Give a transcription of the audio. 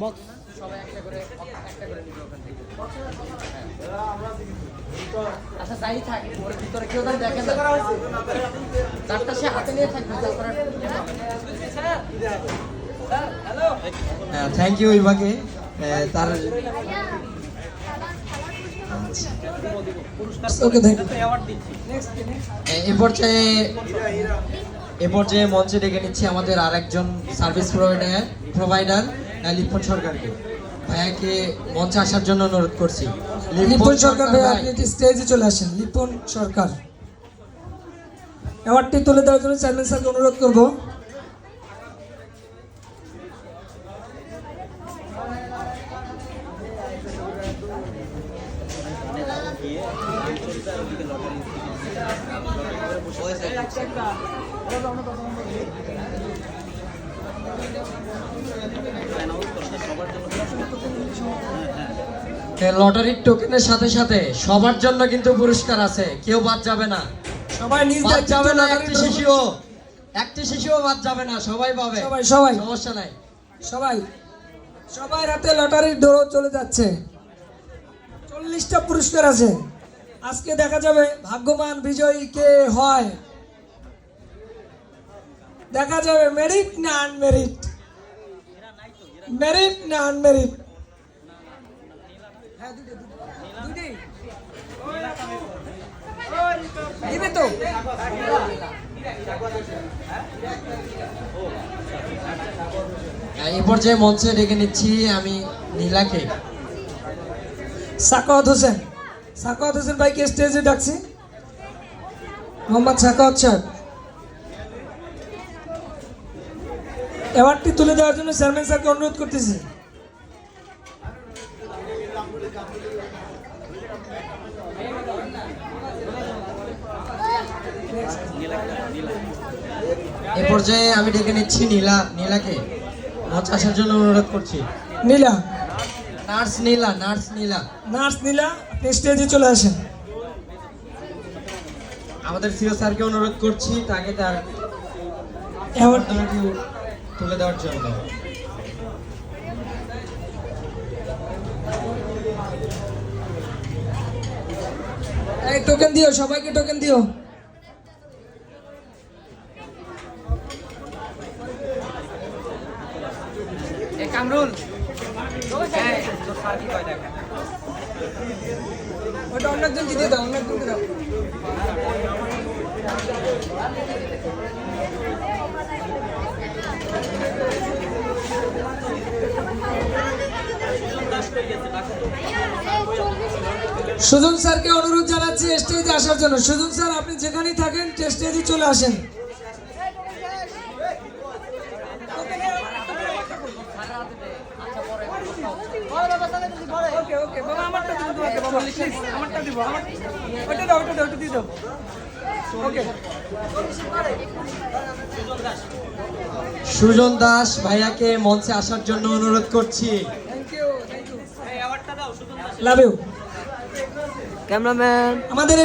Box সবাই একটা করে নিবে ওখান থেকে। আচ্ছা যাই থাক, ওর ভিতরে কেউ যেন দেখে না। তারটা সে হাতে নিয়ে থাকবে, তারপরে থ্যাংক ইউ ইভাকে তার ওকে থ্যাংক ইউ। এ পর্যায়ে মঞ্চে ডেকে নিচ্ছি আমাদের আরেকজন সার্ভিস প্রোভাইডার লিপন সরকারকে। ভাইয়াকে মঞ্চে আসার জন্য অনুরোধ করছি। লিপন সরকার ভাই, আপনি একটু স্টেজে চলে আসেন। লিপন সরকার অ্যাওয়ার্ডটি তুলে দেওয়ার জন্য চেয়ারম্যান স্যারকে অনুরোধ করব। লটারির টোকেনের সাথে সাথে সবার জন্য কিন্তু পুরস্কার আছে, কেউ বাদ যাবে না। সবাই নিজ বাদ দায়িত্বে যাবে না, লটারির একটি শিশুও বাদ যাবে না, সবাই পাবে। সবাই সমস্যা নাই। সবাই হাতে লটারির ড্র চলে যাচ্ছে। 40টা পুরস্কার আছে। আজকে দেখা যাবে ভাগ্যবান বিজয়ী কে হয়। দেখা যাবে মেরিট না আনমেরিট, মেরিট না আনমেরিট। দিবে তো এই পর্যায়ে মঞ্চে ডেকে নিচ্ছি আমি নীলাকে। সাকাওয়াত হোসেন ভাইকে স্টেজে ডাকছি। মোহাম্মদ সাকাওয়াত সাহেব অ্যাওয়ার্ডটি তুলে দেওয়ার জন্য চেয়ারম্যান স্যারকে অনুরোধ করতেছি। এই পর্যায়ে আমি ডেকে নিচ্ছি নীলাকে মঞ্চে আসার জন্য অনুরোধ করছি। নীলা, নার্স নীলা আপনি স্টেজে চলে আসেন। আমাদের সিও স্যারকে অনুরোধ করছি তাকে তার অ্যাওয়ার্ড তুলে দেওয়ার জন্য। এই টোকেন দিও, সবাইকে টোকেন দিও। কামরুল ওটা অন্যজনকে দিয়ে দাও, অন্যজনকে দাও। সুজন স্যারকে অনুরোধ জানাচ্ছি স্টেজে আসার জন্য। সুজন স্যার, আপনি যেখানেই থাকেন স্টেজে চলে আসেন। সুজন দাস ভাইয়াকে মঞ্চে আসার জন্য অনুরোধ করছি। Love you cameraman. আমাদের